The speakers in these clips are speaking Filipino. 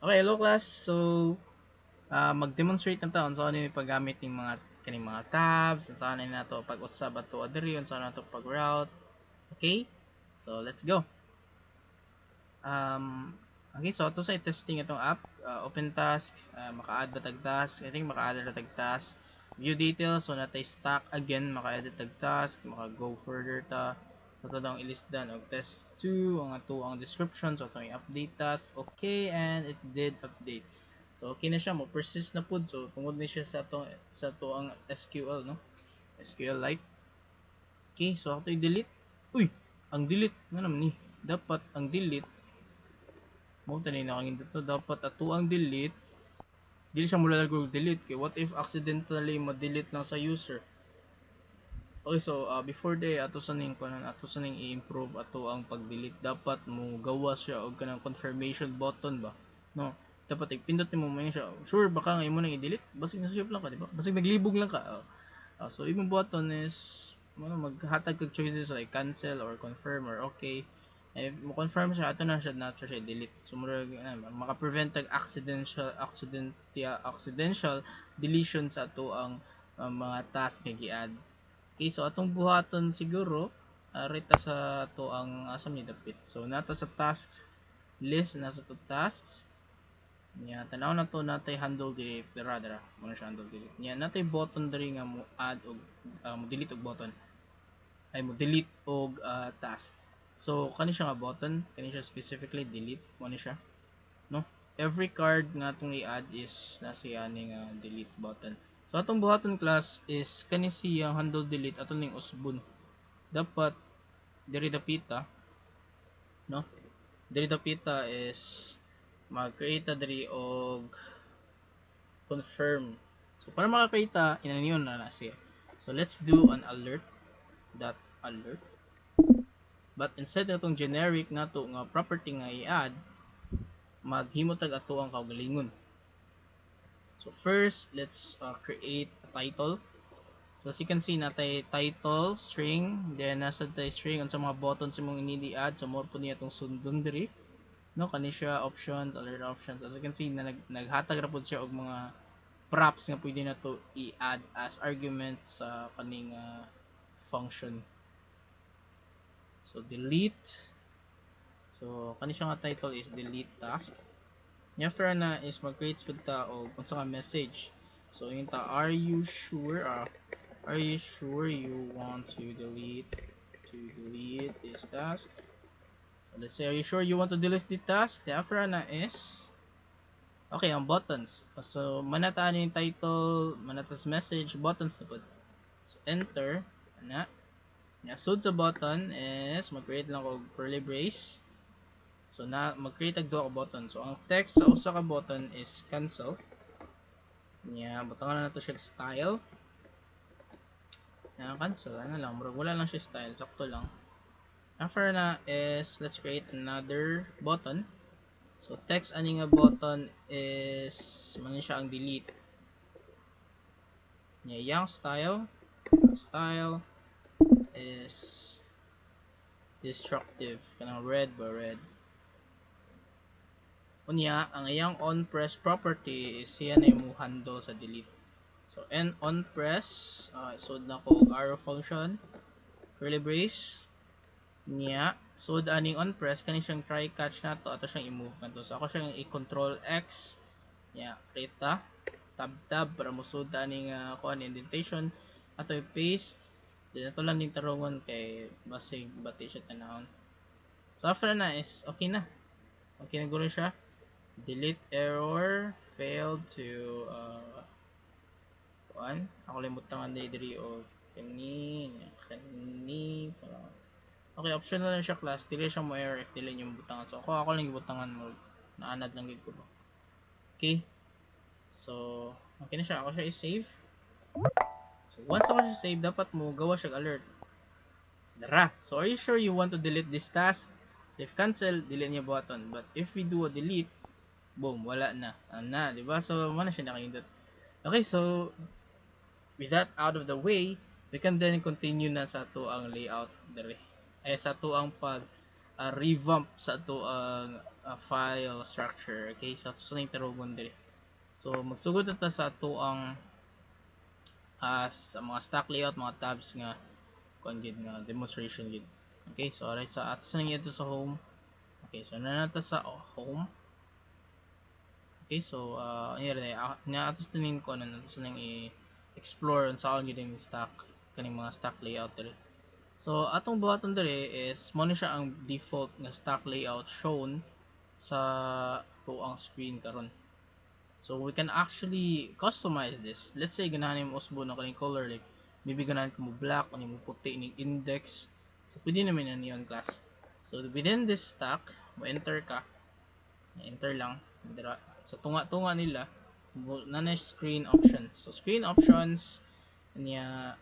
Okay, hello class. So, mag-demonstrate na taon sa ano yung paggamit ng mga kaning mga tabs, sa ano na to pag-usab ato adiri, sa ano to pag-route. Okay? So, let's go. Okay, so ito sa testing itong app, open task, maka-add ba tag task? I think maka-add na tag task. View details, so natay stack again, maka-edit tag task, maka-go further ta. So, ito daw ang ilisdan og test 2, ang ato ang description, so itong i-update task. Okay, and it did update. So, okay na siya, mo persist na pud. So, tungod ni siya sa to ang SQL, no? SQLite. Okay, so ako to i-delete. Uy, ang delete, nga naman ni. Dapat ang delete mo tani nakangin dito dapat ato ang delete dili siya mula ko delete kay what if accidentally ma-delete lang sa user. Okay, so before ato sa ning kunan ato sa ning i-improve ato ang pag-delete dapat mo gawas siya og kanang confirmation button ba, no? Dapat ipindot nimo mo siya sure baka nga imo nang i-delete basig na save lang ka, di ba? Basig naglibog lang ka. So imong button is maghatag kag choices like cancel or confirm or okay. And if mo confirm siya ato na siya delete. So murag maka-prevent tag accidental deletion sa ato ang mga task nga gi-add. Okay, so atong buhaton siguro rita sa ato ang asam ni dapit. So nata sa tasks list nasa to tasks. Nya tanaw na to natay handle delete dara mo na siya handle delete. Nya natay button diri nga mo add og mo delete og button ay mo delete og task. So kani siya nga button, kani siya specifically delete mo ni siya, no? Every card nga atong i-add is nasa yani nga delete button. So atong buhaton class is kani siyang handle delete aton ning usbon. Dapat diri dapita, no? Diri dapita is mag-create diri og confirm. So para maka-create inaniyon na siya. So let's do an alert dot alert. But instead natong generic nato nga property nga i-add, maghimo tag ato ang kaugalingon. So first, let's create a title. So as you can see natay title string, then nasa tay string unsa mga buttons imong inili add, so mo po niya tong sundon diri, no? Kani siya options, alert options. As you can see na naghatag ra pud siya og mga props nga pwede na to i-add as arguments sa kaning function. So delete. So kani siya nga title is delete task. After na is mag-create pud ta og unsa ka message. So yun ta, are you sure you want to delete this task? So let's say, are you sure you want to delete the task? The after na is okay, ang buttons. So manataan yung title, manatas message, buttons na pud. So enter na. Sud sa button is mag-create lang og curly brace. So na mag-create og duha ka button. So ang text sa usa ka button is cancel. Butangan na nato siya style. Cancel na lang, bro. Wala lang siya style, sakto lang. After na is let's create another button. So text ani nga button is man siya ang delete. Yang style is destructive, kanang red ba red. Unya ang iyang on press property is siya na mo handle sa delete. So on press sud na ko arrow function curly brace niya sud aning on press kani siyang try catch nato ato siyang i-move kanto. So ako siyang i-control X niya rita tab para mo sud aning kuan indentation ato i-paste then ato lang ning tarungon kay basig bati siya tanahon. So after na is okay na gulo siya. Delete error failed to kuan ako limutan diri o kani okay, optional lang siya class, dili siya mo error if dili niyo butangan. So ako lang gibutangan mo naanad lang gid ko ba. Okay, so okay na siya, ako siya i-save. So once ako siya save, dapat mo gawa siya alert dara. So are you sure you want to delete this task? So if cancel, delete niya button, but if we do a delete, boom, wala na di ba? So mo na siya nakahindot. Okay, so with that out of the way, we can then continue na sa to ang layout dere. Sa to ang pag revamp sa to ang file structure. Okay, so ato sa ning tarugon diri. So magsugod na ta sa ato ang sa mga stock layout, mga tabs nga kuan gid nga demonstration gid. Okay, so alright, sa ato sa ning ito sa home. Okay, so nanata sa home. Okay, so ano rin nga ato sa ning kuan ato sa ning i-explore unsa gid ang stock kaning mga stock layout diri. So atong buhaton diri is mo siya ang default nga stock layout shown sa ato ang screen karon. So we can actually customize this. Let's say ganahan mo usbo na kaning color, like maybe ganahan ko mo black o mo puti ning index. So pwede naman na neon class. So within this stack, mo enter ka. Enter lang dira. So tunga-tunga nila na screen options. So screen options niya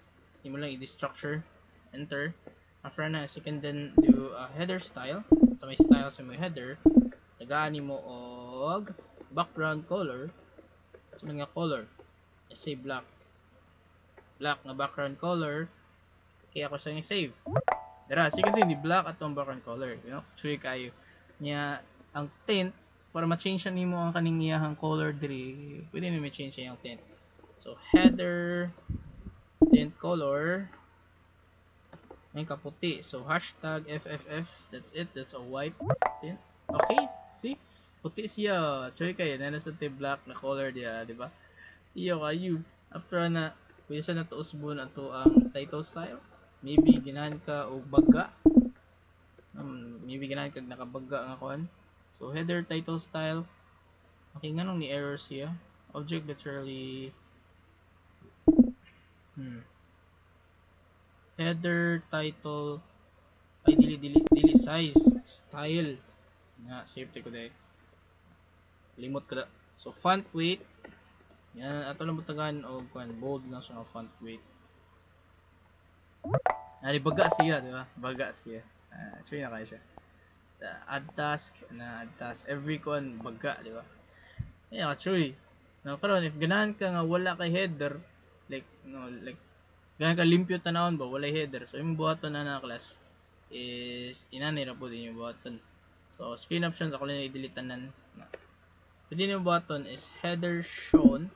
imo lang i-structure, enter. After na, so you can then do a header style. So may style sa may header. Tagaan nimo og background color. So nga color, let's say black nga background color, kaya ako sa save dara. So you can see ni black atong background color, you know, chuy kayo nya ang tint para ma-change nimo ang kaning iyahang color diri, pwede nimo ma-change yung tint. So header tint color ay kaputi, so hashtag FFF, that's it, that's a white tint. Okay, see, puti siya, chuy kayo na nasa black na color dia, di ba? Iyo kayo. After na, pwede sa natuusbo na to ang title style. Maybe ginahan ka o baga. Maybe ginahan ka nakabaga nga kuan. So header title style. Okay nga nung ni error siya. Object literally header title ay dili size style nga safety ko dai. Limot ka da. So font weight. Yan ato lang butagan og kuan bold lang sa font weight. Baga siya, di ba? Baga siya. Actually na kaya siya. Add task na add task every con baga, di ba? Yeah, actually. No, karon if ganahan ka nga wala kay header, like no, like ganahan ka limpyo tanawon ba wala header. So imong buhaton na class is inani ra pud imong buhaton. So screen options ako lang i-delete tanan. Pwede niyo buhaton is header shown.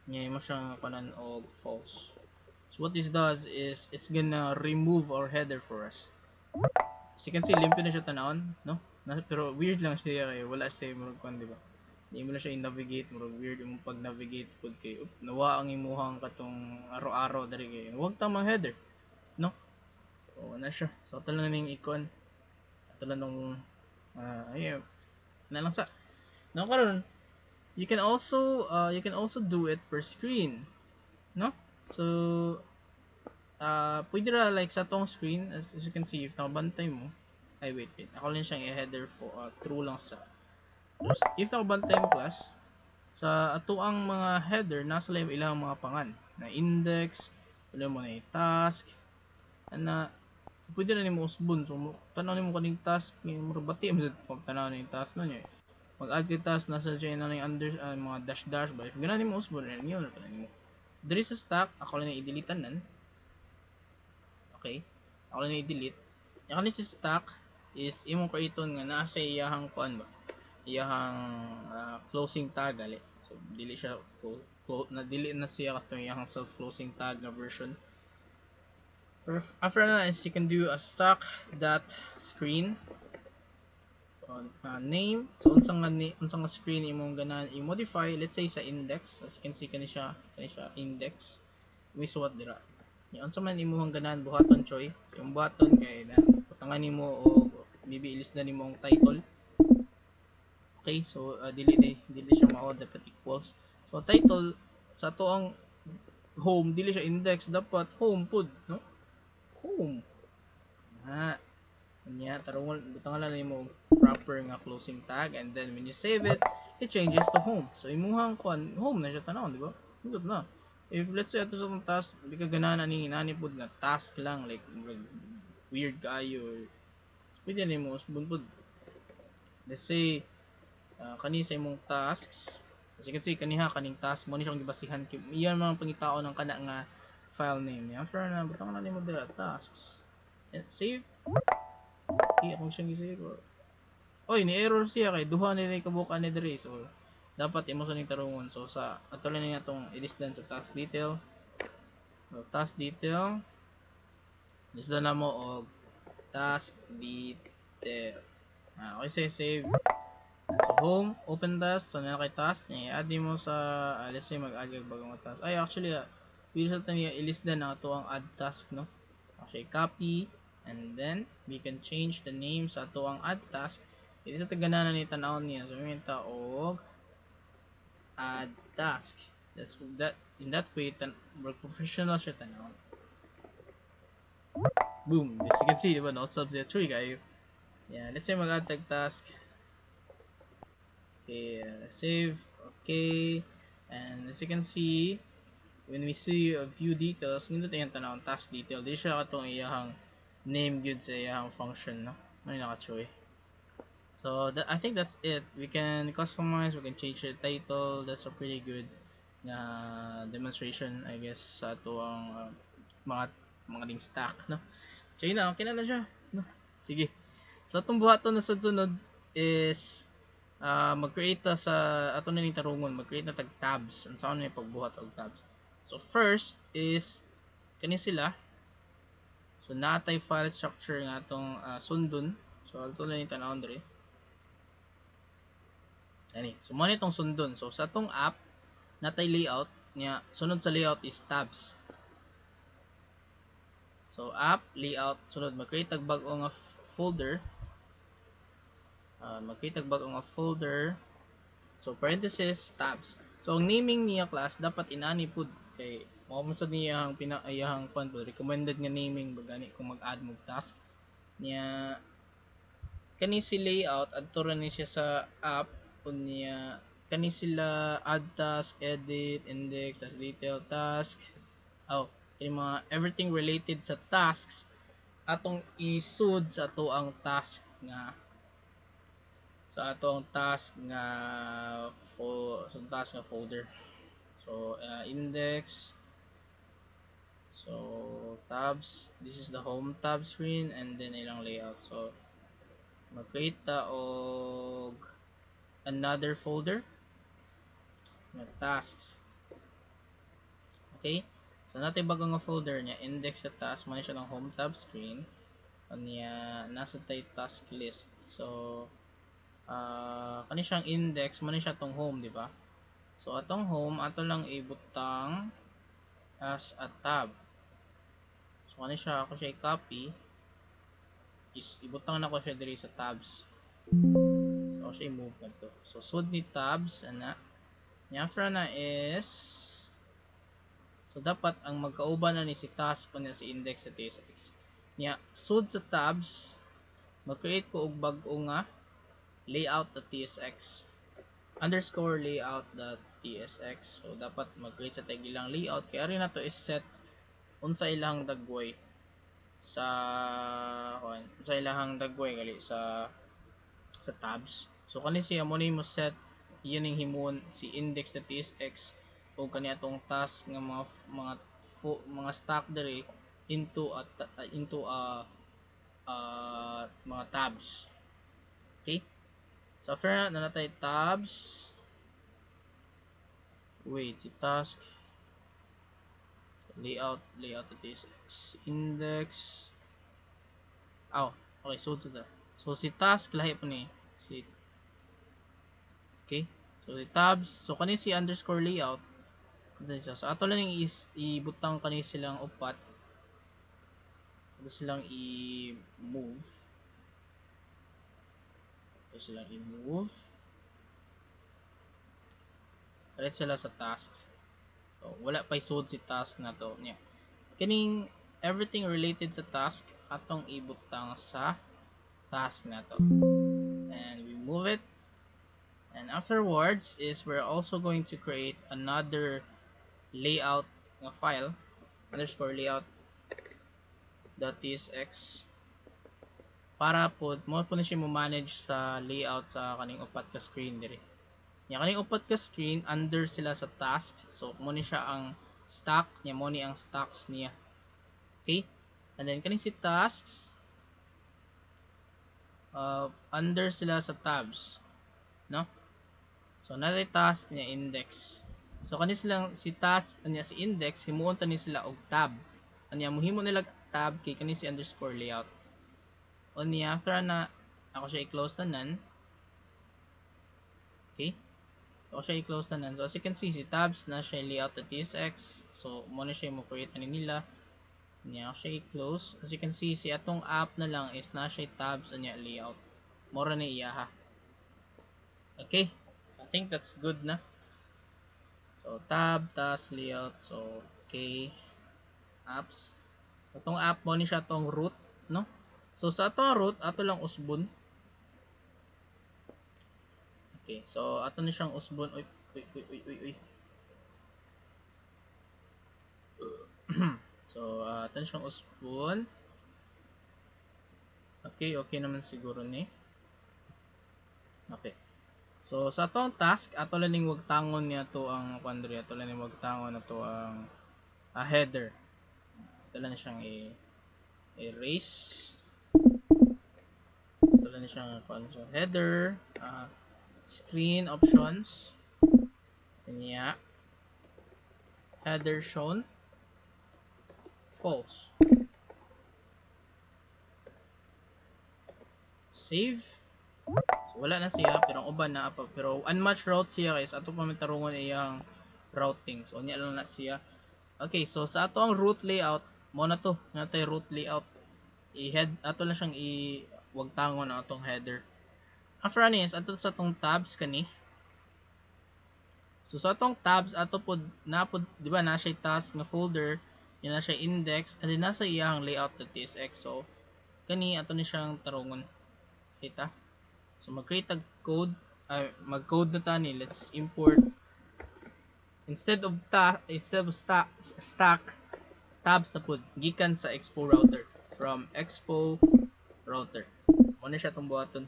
Nya mo siyang kanan og false. So what this does is it's gonna remove our header for us. As you can see, limpyo na siya tanawon, no? Pero weird lang siya kay wala siya murag kon, di ba? Hindi mo na siya i-navigate, murag weird imong pag-navigate pud kay nawa ang imuhang katong aro-aro diri kay wag ta mang header, no? O na siya. So ato lang ning icon. Ato lang nung ayun. Na lang sa. Now karon, you can also do it per screen, no? So pwede ra like sa tong screen as you can see if nakabantay mo ay wait ako lang siyang i-header for true lang sa if nakabantay mo class sa ato ang mga header nasa live ilang mga pangan na index pwede mo na task na so pwede na nimo usbon so tanaw nimo kaning task ni mo bati mo tanaw na yung task na niya mag-add kay task nasa siya na yung under mga dash ba if gana nimo usbon na niyo na nimo so there is a stack ako lang i-delete nan. Okay, ako na i-delete. Yung kanil si stack is imong creaton nga nasa iyahang kuan ba? Iyahang closing tag ali. So dili siya na dili na siya kato iyahang self-closing tag na version. After na is you can do a stack dot screen name. So unsang nga screen imong ganan i-modify let's say sa index as you can see kani siya index. Misuwat dira. Yung sa man imuhang ganahan buhaton choy yung button kay na putangan nimo o maybe ilis na nimo ang title. Okay, so dili siya mao dapat equals. So title sa to ang home dili siya index dapat home pud, no? Home. Nya tarong butangan lang nimo proper nga closing tag and then when you save it, it changes to home. So imuhang kuan home na siya tanawon, di ba? Good na. If let's say ato sa tong task di ka ganahan ani pud na task lang like weird kaayo pwede na mo usbon pud let's say kani sa imong tasks as you can see kaniha kaning task mo ni siyang gibasihan iyan mga pangitao ng kana nga file name niya after na butang na nimo dira tasks and save okay akong siyang gisave oy ni error siya kay duha ni kabukan ni diri. So dapat imo sa ning tarungon. So sa ato lang niya tong i-list sa task detail. So task detail lista na mo og task detail. Okay, save. So home, open task, so na kay task, i-add mo sa let's say mag-add kag bagong task. Ay actually pwede sa taniya i-list na ato ang add task, no. Okay, copy and then we can change the name sa ato ang add task. Ito sa tagananan ni tanawon niya. So minta og add task. That's that in that way professional siya tanawon. Boom. As you can see, diba, no subs yet. True kayo. Yeah, let's say mag-add tag task. Okay, save. Okay. And as you can see, when we see a view details, nindot yung tanawang task detail. Di siya katong iyahang name good sa iyahang function, no? May nakachoy. So I think that's it. We can customize, we can change the title. That's a pretty good demonstration, I guess, sa ito ang mga link stack, no? So yun na, okay na siya, no? Sige. So itong buhaton na sunod is mag-create sa ato na ni tarungon, mag-create na tag tabs. Ang saan na yung pagbuhat og tabs. So first is kani sila. So natay file structure nga atong sundon. So ato na ni tanawon diri. Ani, so mo nitong sundon. So sa atong app natay layout niya, sunod sa layout is tabs. So app layout, sunod mag-create tag bag-o nga folder. Mag-create tag bag-o nga folder. So parenthesis tabs. So ang naming niya class dapat inani pud kay mao man sad niya ang pinaayahang recommended nga naming bagani kung mag-add mo task niya kani si layout adto ra ni siya sa app unya kani sila add task, edit, index, task detail, task. Kay mga everything related sa tasks atong isud sa ato ang task nga folder. So index. So tabs, this is the home tab screen and then ilang layout. So mag-create ta og another folder na tasks. Okay? So natin bago nga folder niya index sa task man siya ng home tab screen. Kanya nasa tay task list. So kani siyang index man siya tong home, di ba? So atong home ato lang ibutang as a tab. So kani siya ako siya i-copy is ibutang na ko siya diri sa tabs. So siya i-move na to. So sud ni tabs ana nya after na is so dapat ang magkauban na ni si task kunya si index sa tsx nya sud sa tabs mag-create ko og bag-o nga layout.tsx underscore layout.tsx. So dapat mag-create sa tag ilang layout kay ari na to is set unsa ilang dagway sa ilahang dagway gali sa tabs. So kani siya mo ni mo set iyon ning himon si index.tsx o kani atong task nga mga stack diri into mga tabs. Okay? So after na natay tabs. Wait, si task layout.tsx index. Okay, so si task lahi po ni si okay. So si tabs, so kani si underscore layout. So ato lang is ibutang kani silang upat. Ato silang i-move. Palit sila sa tasks. So wala pa isud si task na to niya. Kining everything related sa task atong ibutang sa task na to. And we move it. And afterwards is we're also going to create another layout nga file underscore layout.tsx para po mo na siya mo manage sa layout sa kaning upat ka screen diri. Nya kaning upat ka screen under sila sa tasks. So mo ni siya ang stack nya mo ni ang stacks niya. Okay? And then kaning si tasks under sila sa tabs, no? So natay task niya index. So kani silang si task niya si index himuon ta ni sila og tab. Anya mohimo nila tab kay kani si underscore layout. O niya after na ako siya i-close tanan. Okay? Ako siya i-close tanan. So as you can see si tabs na siya layout.tsx. So mo na siya mo create ani nila. Niya ako siya i-close. As you can see si atong app na lang is na siya tabs anya layout. Mora na iya ha. Okay? I think that's good na. So tab, task, layout. So okay, apps. So itong app mo ni siya tong root, no? So sa atong root ato lang usbon. Okay, so ato ni siyang usbon. Uy, uy, uy, uy, uy, uy. So ato ni siyang usbon. Okay, okay naman siguro ni. Okay. So sa atong task ato lang ning wagtangon niya to ang quandary, ato lang ning wagtangon na to ang header. Ito lang siyang erase. Ito lang siyang header, screen options, kanya header shown false. Save. So wala na siya pero ang uban na pa, pero unmatched route siya guys, ato pa tarungon iyang routing. So nya lang na siya. Okay, so sa ato ang route layout mo na to, natay route layout. I-head ato lang siyang wag tangon na atong header. After is ato sa atong tabs kani. So sa atong tabs ato pod na pod di ba na siya task nga folder, yan na siya index, and then nasa iyang layout.tsx. So kani ato ni siyang tarungon. Kita? So mag-create tag code, mag-code na tani. Let's import instead of stack tabs na pod gikan sa expo router from expo router. Mo na siya tong buhaton.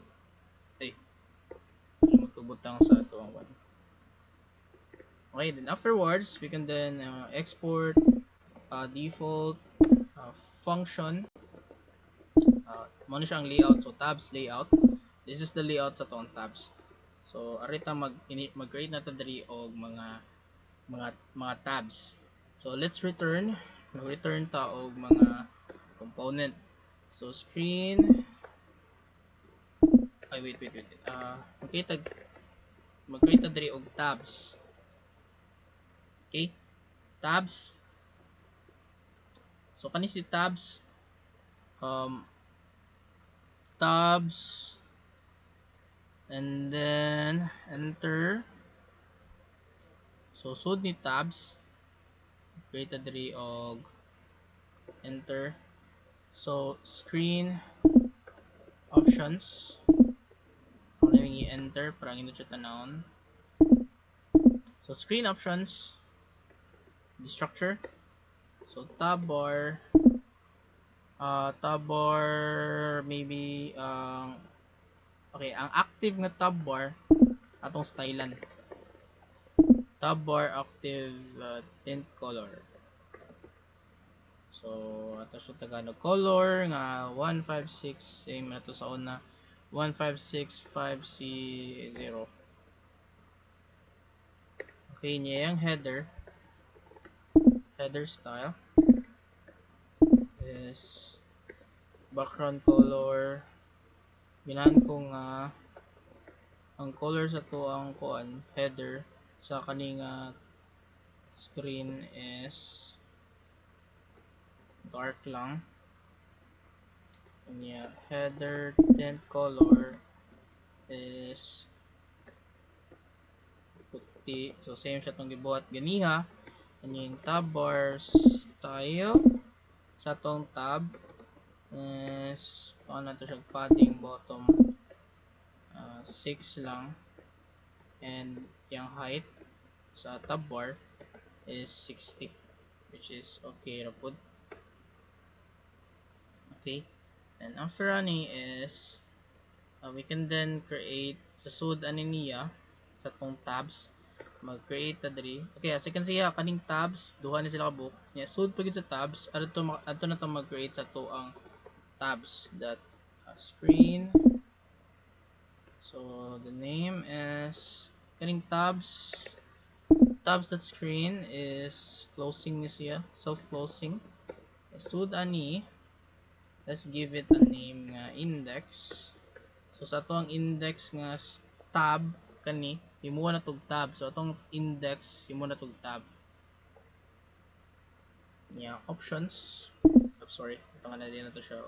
Ay. Magkabutang sa ato ang one. Okay, then afterwards we can then export default function. Mo na siya ang layout, so tabs layout. This is the layout sa tong tabs. So arita mag-create na ta diri og mga tabs. So let's mag-return ta og mga component. So screen wait. Mag-create ta diri og tabs. Okay? Tabs. So kani si tabs tabs and then enter. So sud ni tabs create diri og enter. So screen options ako na i-enter para ang inudyo tanawon. So screen options the structure. So tab bar maybe okay, ang active nga tab bar atong stylean. Tab bar active tint color. So ato siya Tagalog color nga 156 same na to sa una 15650. Okay, niya yung header style is background color. Ginahan ko nga ang color sa to ang kuan header sa kaning screen is dark lang. Yeah, header tint color is puti. So same siya tong gibuhat ganiha. Yung tab bar style sa tong tab is paano to siya padding bottom 6 lang, and yung height sa tab bar is 60, which is okay ra pud. Okay, and after ani is we can then create sa sud ani niya sa tong tabs mag-create ta diri. Okay, as you can see kaning tabs duha ni sila ka book nya sud pagid sa tabs adto na to mag-create sa to ang tabs that screen So the name is kaning tabs.screen is closing ni siya, self-closing. Sud ani, let's give it a name nga index. So sa atong index nga tab kani himuha na tog tab. So atong index himuha na tog tab. Yeah, options. Oh, sorry, ito nga na din na to siya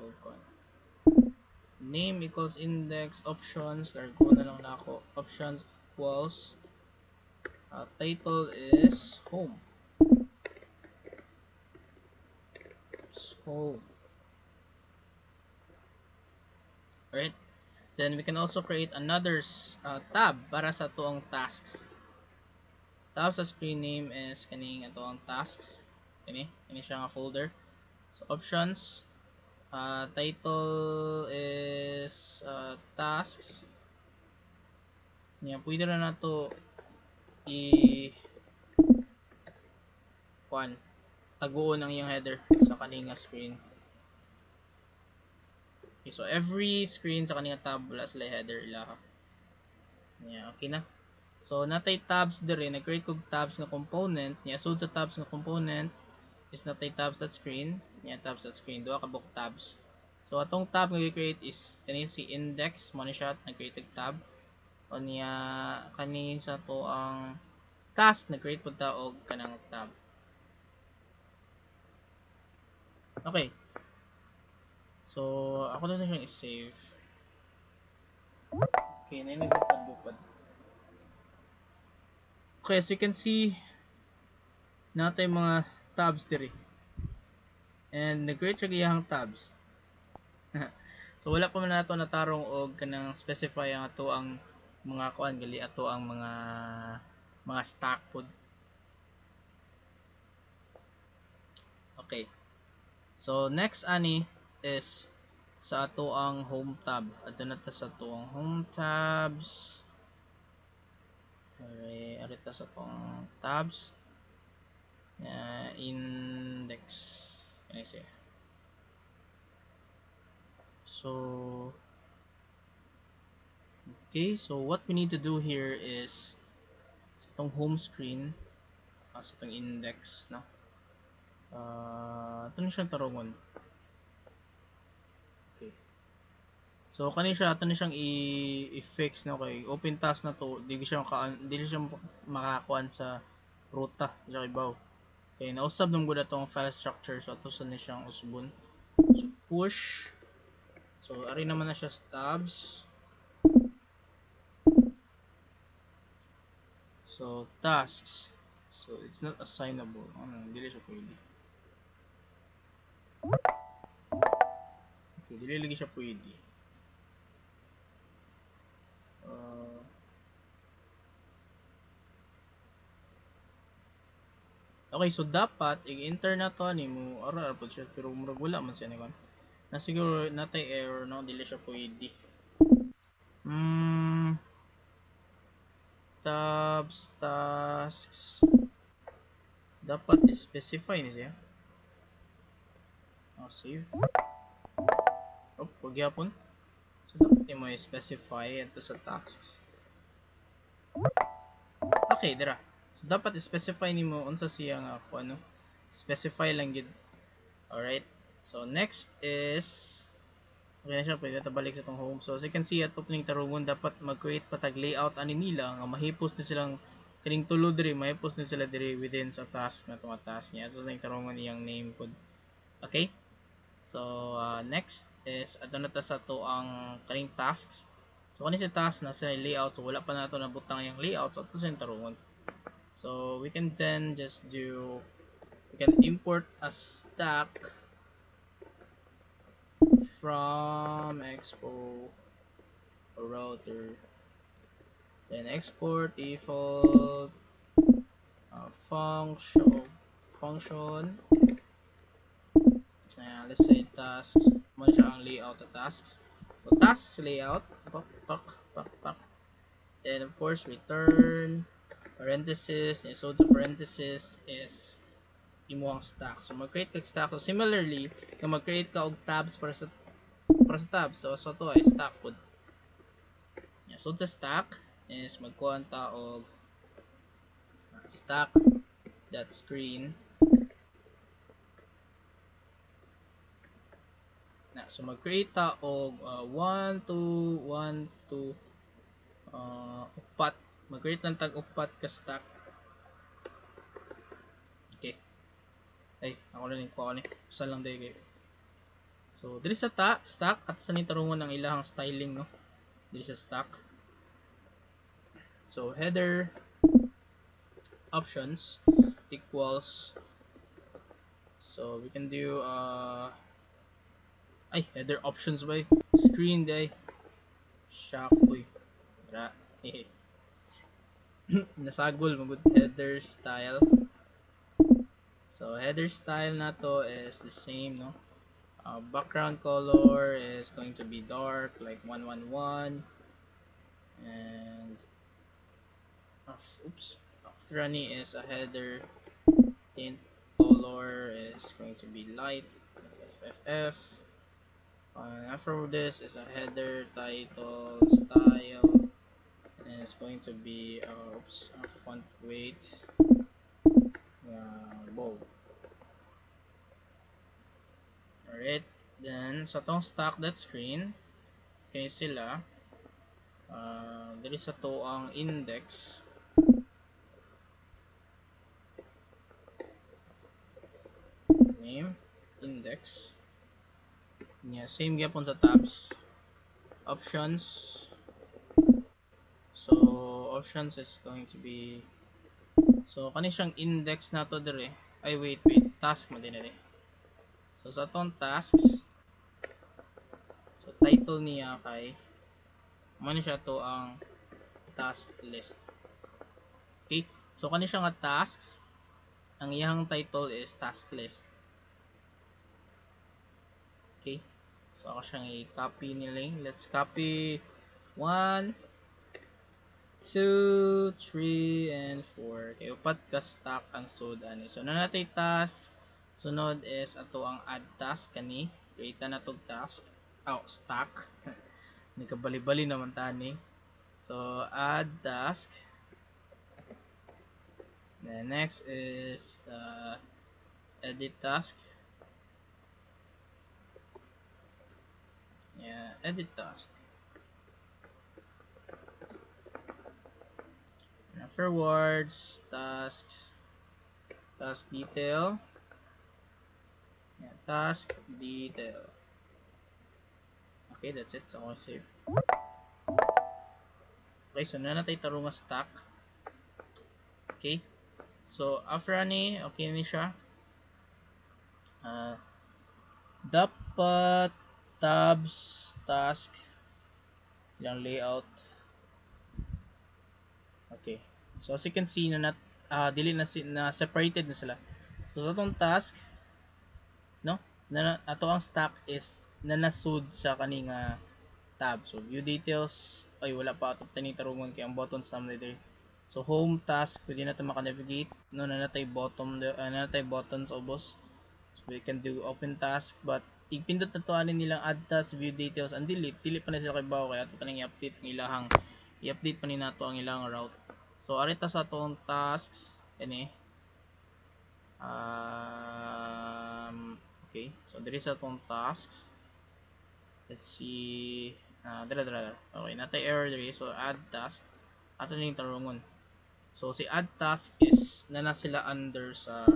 name equals index options, largo na lang na ako. Options equals title is home. So alright, then we can also create another tab para sa tuong tasks. Tab sa screen name is kaning ato ang tasks. Kani siya nga folder. So options, title is tasks. Yan, pwede na nato i kuan taguon ang iyang header sa kaning screen. Okay, so every screen sa kaning tab wala sila header ilaha. Yeah, okay na. So natay tabs dire, nag-create kog tabs nga component, nya sud sa tabs nga component is natay tabs at screen, nya tabs at screen, duha ka book tabs. So atong tab nga i-create is kani si index mo ni siya nag-create og tab. O niya kani sa to ang task nag-create pud ta og kanang tab. Okay. So ako na siyang i-save. Okay, na nagbupad-bupad. Okay, as you can see, natay mga tabs diri. And nag-create siya giyang tabs. So wala pa man nato natarong og kanang specify ang ato ang mga kuan gali ato ang mga stack pod. Okay. So next ani is sa ato ang home tab. Adto na ta sa ato ang home tabs. Arita sa atong tabs. Index. Ano siya? So okay, so what we need to do here is sa itong home screen, sa itong index, no? Ito na siyang tarungon. Okay. So kani siya ato na siyang i-fix, no, kay open task na to, dili siya makakuan sa ruta sa ibaw. Okay, nausab nung gud atong file structure, so ato sa ni siyang usbon. So push. So ari naman na siya sa tabs. So tasks. So it's not assignable. Dili siya pwede. Okay, dili lagi siya pwede. Okay, so dapat i-enter na to ni mo ara po siya pero murag wala man siya ni na siguro natay error, no, dili siya pwede. Tabs tasks dapat i-specify ni siya. Save. Pagyapon. So dapat mo i-specify ito sa tasks. Okay, dira. So dapat i-specify nimo unsa siya nga ano, specify lang gid. Alright. So next is okay na siya, pwede na balik sa itong home. So as you can see, at opening tarungon, dapat mag-create patag layout ani nila nga mahipos na silang kining tulo diri, mahipos na sila diri within sa task na itong task niya. So yung tarungon niyang name pod. Okay? So next is ato na ta sa to ang kaning tasks. So kani si task na sa layout, so wala pa nato nabutang yung layout, so ato sa yung tarungon. So we can then just we can import a stack from expo router, then export default function, let's say tasks mo siya ang layout sa tasks. So tasks layout, pak, then of course return parenthesis, so sa parenthesis is imuang stack. So mag-create kag stack. So similarly, kung mag-create ka og tabs para sa tabs, so to ay stack pod. So sa stack is magkuha ta og stack dot screen na. So mag-create ta og 1 2 1 2 upat. Mag-create lang tag upat ka stack. Okay. Ay, ako na rin ko ni. Usa lang day kay. So diri sa stack at sa nitarungon ang ilahang styling no. Diri sa stack. So header options equals, so we can do header options by screen day shock boy ra nasagol magud header style. So header style na to is the same no. Background color is going to be dark like 111, and after any is a header tint color is going to be light like FFF. After this is a header title style, and it's going to be a font weight bold. Alright, then sa tong stock that screen kay sila diri sa to ang index name index niya, same gyapon sa tabs options. So options is going to be, so kani siyang index nato dire, ay wait task mo din dire. So sa atong tasks, so title niya kay man siya to ang task list. Okay, so kani siya nga tasks, ang iyang title is task list. Okay, so ako siyang i-copy nila. Let's copy 1 2 3 and 4. Okay, upat ka stack ang sud ani. So na natay task, sunod is ato ang add task kani. Create na tog task. Stack. Nagkabali-bali naman tani. So add task. Then next is edit task. Yeah, edit task. And afterwards, tasks, task detail. Yeah, task detail. Okay, that's it. So, I'll save. Okay, so na natay tarong nga stack. Okay. So, after ni, okay ni siya. Dapat tabs, task, ilang layout. Okay. So, as you can see, dili na separated na sila. So, sa itong task, no? Ato ang stack is nanasud sa kaning tab. So, view details, ay wala pa ato tanitarungon kay ang buttons naman dito. So, home task, pwede na ito makanavigate. No, nanatay buttons obos. So, we can do open task, but ipindot na to anin nilang add task, view details, and delete. Delete pa na sila kay bawo, kaya ito pa nang i-update ang ilahang, i-update pa ni nato ang ilahang route. So, arita sa itong tasks, kani, okay, so there is itong tasks. Let's see, dala. Okay, natay error diri. So, add task. Ato na yung tarungon. So, si add task is na sila under sa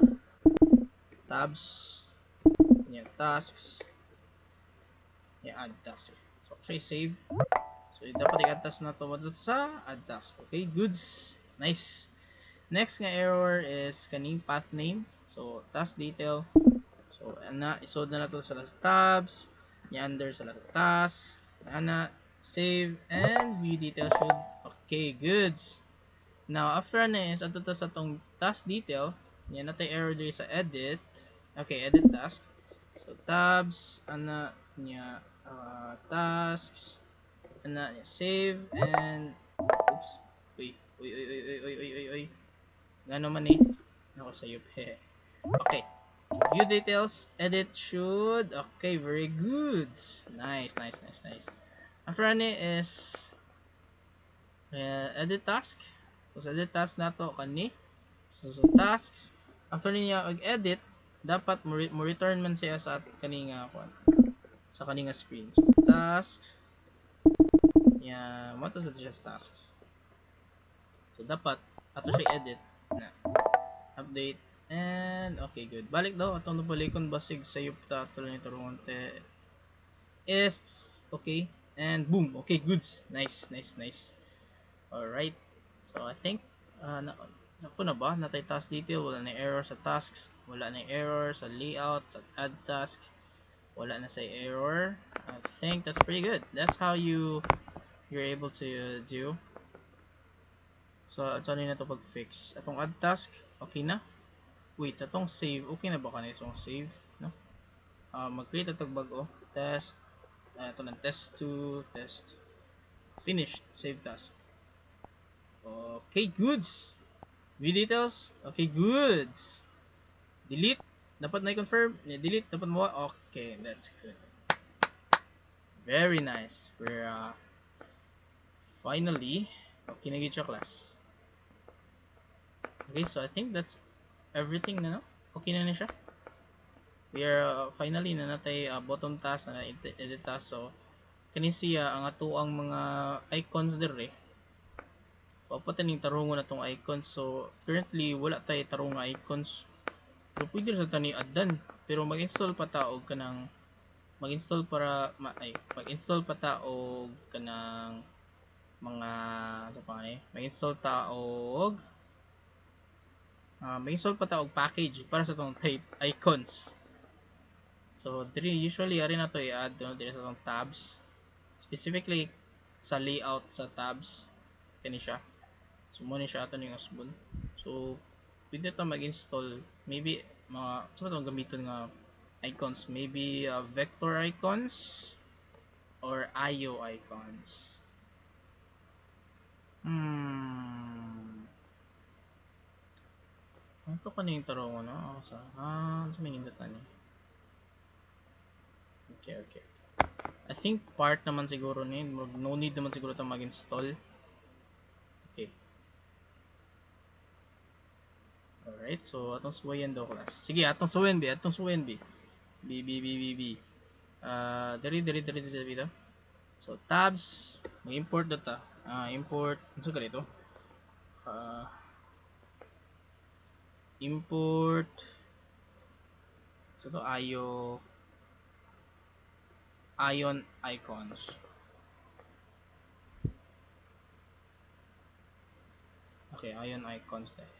tabs. Yan, tasks. Yan, add task. So, actually, save. So, dapat i-add task na to sa add task. Okay, goods. Nice. Next nga error is kaning path name. So, task detail. So, isod na to sa tabs. Yan, under sa task. Save, and view detail should. Okay, goods. Now, after na is, ato to sa tong task detail. Yan, natay error diri sa edit. Okay, edit task. So, tabs, niya, tasks, niya, save, and, oops, uy, gano man eh, ako sa yup, okay, so, view details, edit should, okay, very good, nice, after ni is, edit task. So sa edit task nato kani. So sa tasks after niya og-edit dapat mo return man siya sa kaninga kuan sa kaninga screen. So tasks mo to sa just tasks. So dapat ato siya edit na update and okay good. Balik daw atong nabalikon basig sayop ta ato ni tarungon te is okay and boom okay goods nice all right so I think na sakto na ba natay task detail wala na error sa tasks wala na error sa layout sa add task wala na sa error. I think that's pretty good. That's how you're able to do. So at saan na to pag fix atong add task okay na. Wait sa atong save okay na ba kanay itong save no. Mag-create atong bago test ito ng test 2 test finished save task. Okay goods. View details okay goods. Delete dapat na i-confirm delete dapat mo okay that's good. Very nice. We're finally okay na gid siya class. Okay so I think that's everything na no? Okay na siya. We are finally na natay bottom task na edit task so kani siya ang ato ang mga icons dire papatan ning tarungon na tong icons so currently wala tay tarong icons pero pwede sa tani addan pero mag-install pa ta og kanang mag-install para mag-install pa ta og kanang mga sa pa ni mag-install ta og mag-install pa ta og package para sa tong type icons so diri usually ari na to i-add no diri sa tong tabs specifically sa layout sa tabs kani siya so mo ni siya ato ning usbon so pwede ta mag-install maybe mga sa ba gamiton nga icons maybe vector icons or IO icons ano to kaning tarong no sa sa minindot na ni okay I think part naman siguro ni no need naman siguro ta mag-install okay alright so atong suwayan daw class sige atong suwayan bi B dari dito so tabs mag-import data import ano sa ganito import so to ion icons okay ion icons tayo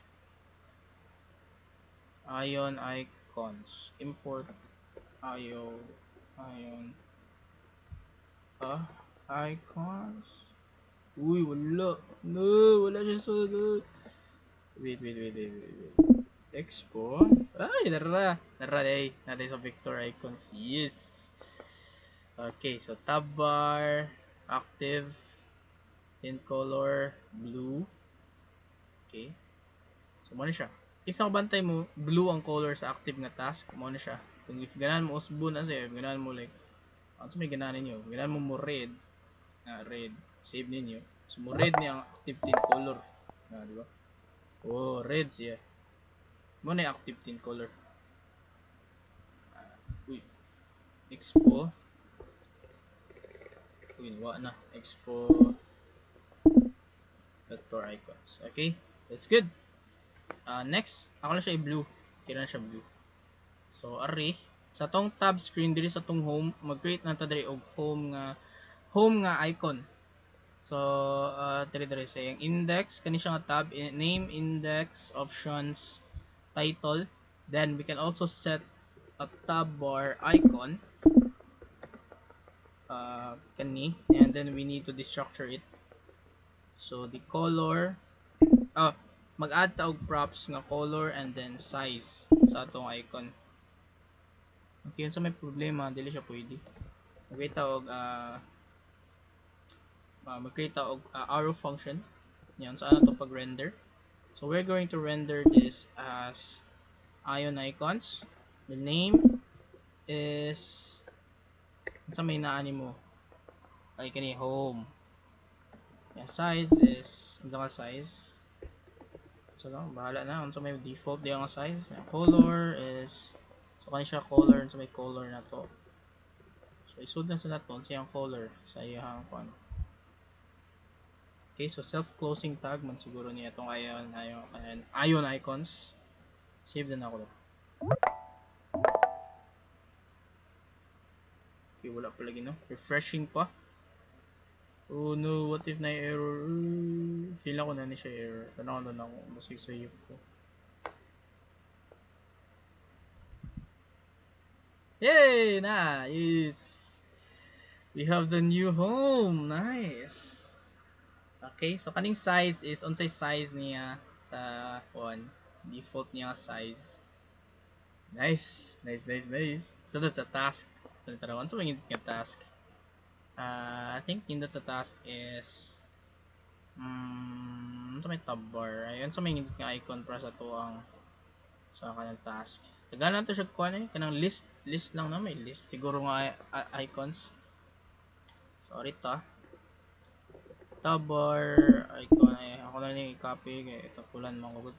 ion icons import ion icons uy wala siya sunod wait expo ay nara day natin sa vector icons yes okay so tab bar active in color blue okay so mo na siya if nakabantay mo blue ang color sa active nga task mo na siya kung if ganahan mo usbon as if ganahan mo like ano sa may ganahan ninyo ganahan mo red red save ninyo so mo red niya ang active tint color di ba oh red siya mo na yung active tint color uy expo uy nawa na expo vector icons okay so it's good next ako na siya i-blue kaya na siya blue so ari sa tong tab screen diri sa tong home mag-create na ta diri og home nga icon so diri sa yung index kani siya nga tab name index options title then we can also set a tab bar icon kani and then we need to destructure it so the color mag-add ta og props nga color and then size sa atong icon okay yun sa may problema dili siya pwede mag-create ta og mag-create ta og arrow function yan sa ano to pag render so we're going to render this as ion icons the name is sa may naani mo ay kani home Yeah, size is unsa ka size. So lang, bahala na unsa may default diya nga size. Yeah, color is so kani siya color unsa may color na to. So isud na sa naton siyang color sa iyang kuan. Okay, so self-closing tag man siguro niya itong ion icons. Save din ako. Okay, wala pa lagi no. Refreshing pa. Oh no, what if na error? Feel ako na ni siya error. Tanaw na lang ako. Masigsayip ko. Yay! Nice! We have the new home. Nice! Okay, so kaning size is unsay size niya sa one default niya size. Nice, nice, nice, nice. So that's a task. Tanawan sa mga task. I think in that sa task is ito may tab bar. Ayun sa may nga icon para sa to ang sa kanang task. Tagal na to siya kuha eh. Kanang list lang na may list. Siguro nga icons. Sorry ta. Tab bar icon ay ako na ni copy kay ito pulan mo ko.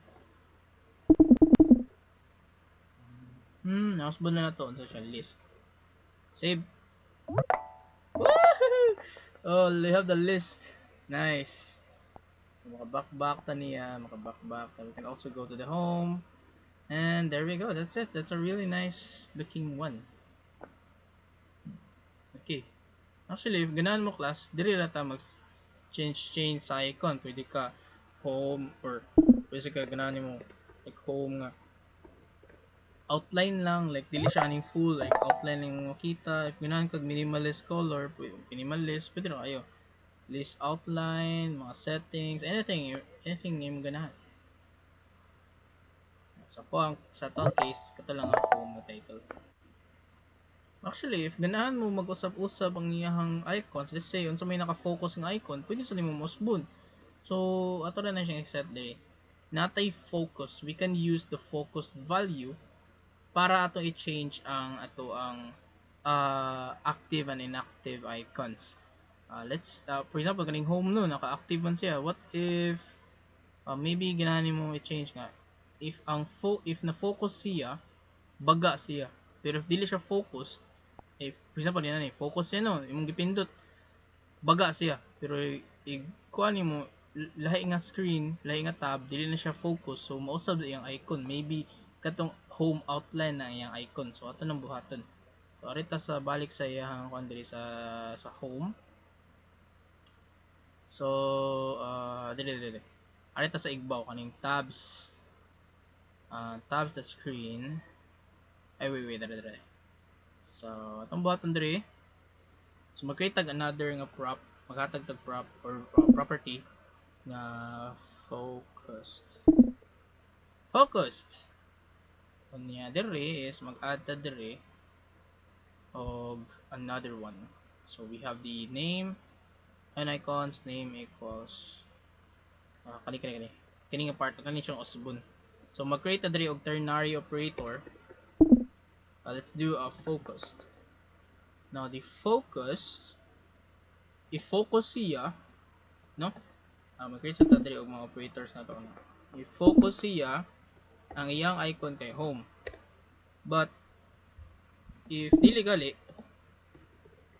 Nakasbon na to sa siya list. Save. Oh, they have the list. Nice. So maka-back ta niya, maka-back. We can also go to the home. And there we go. That's it. That's a really nice looking one. Okay. Actually, if ganahan mo class, diri ra ta mag change sa icon. Pwede ka home or pwede ka ganahan mo like home nga outline lang like dili siya aning full like outline lang mo makita. If ganahan kag minimalist color, minimalist pwede ra kayo. List outline, mga settings, anything mo ganahan. So po ang sa to case kato lang ako home title. Actually, if ganahan mo mag-usap-usap ang iyahang icons, let's say, unsa may naka-focus ng icon, pwede sa nimo musbon. So, ato na siyang except diri. Natay focus. We can use the focus value para ato i-change ang active and inactive icons. For example, ganing home no, naka-active man siya. What if maybe ganahan mo i-change nga if na-focus siya, baga siya. Pero if dili siya focus, if for example yan focus siya no, imong gipindot baga siya. Pero kuan mo lahi nga screen, lahi nga tab, dili na siya focus. So mausab iyang icon. Maybe katong home outline na iyang icon. So ato nang buhaton. So arita sa balik sa iyang kuan diri sa home. So dili. Arita sa igbaw kaning tabs. Tabs sa screen. Ay wait, dali. So atong buhaton diri. So mag-create tag another nga prop, maghatag tag prop or property nga focused. Unya diri is mag-add ta diri og another one. So we have the name and icons name equals kani nga part kani siyang usbon. So mag-create ta diri og ternary operator. Let's do a focused. Now the focus i-focus siya no mag-create sa tadri og mga operators na to i-focus siya ang iyang icon kay home, but if dili gali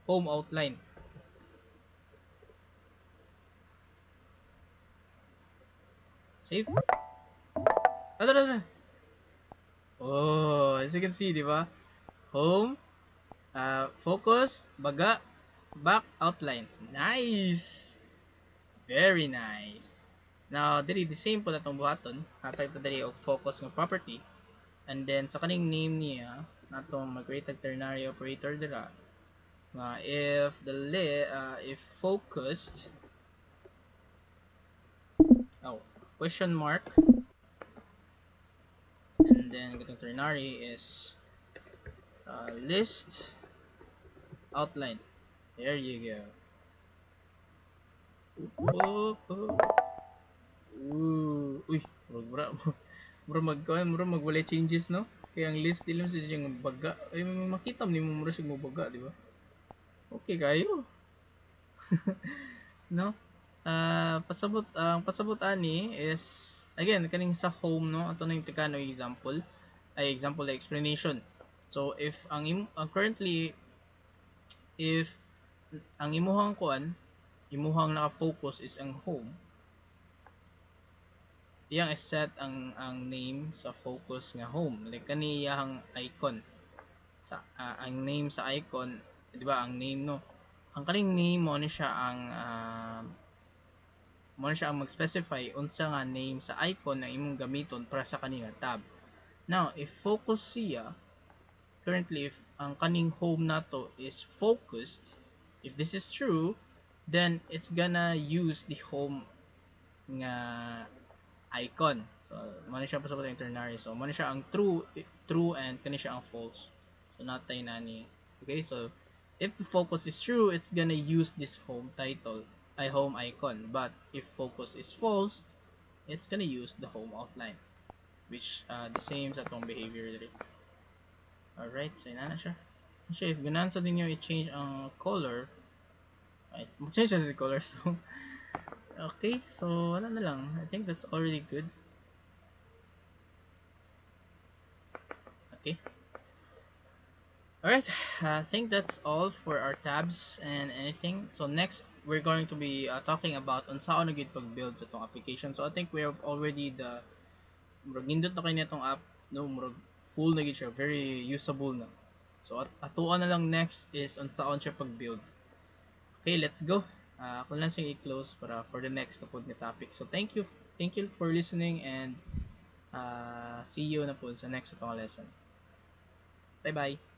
home outline save oh as you can see di ba home focus baga back outline nice. Very nice. Now, diri the same pala tong buhaton. Hatag ta diri og focus nga property. And then sa kaning name niya, natong mag-create og ternary operator dira. Nga if focused question mark and then gatong ternary is list outline. There you go. Uy, magwalay changes no. Kaya ang list dilim sa siyang baga. Ay makita mo ni mo siyang baga, di ba? Okay kayo. No? Pasabot ani is again kaning sa home no ato na yung tikano example ay example like explanation. So if currently if ang imuhang kuan imuhang naka-focus is ang home, iyang set ang name sa focus nga home like kaniyang icon sa ang name sa icon, di ba ang name no, ang kaning name mo ni siya ang mo na siya ang mag-specify unsa nga name sa icon na imong gamiton para sa kanina tab. Now if focus siya, currently if ang kaning home nato is focused, if this is true, then it's gonna use the home nga icon. So mo na siya pasabot ang ternary, so mo na siya ang true and kani siya ang false. So natay nani. Okay, so if the focus is true, it's gonna use this home title ay home icon, but if focus is false, it's gonna use the home outline, which the same sa tong behavior diri. Alright, so ina na siya. So if ganan sa ninyo i-change ang color, right, mag-change sa the color. So okay, so ano na lang, I think that's already good. Okay, alright, I think that's all for our tabs and anything. So next we're going to be talking about on saan na gid pag-build sa tong application. So I think we have already the murag nindot na kay nitong app, no, murag full na gid siya, very usable na. So atuan na lang next is on saan siya pag-build. Okay, let's go. Ako lang siyang i-close para for the next na po nga topic. So thank you for listening and see you na po sa next itong lesson. Bye bye.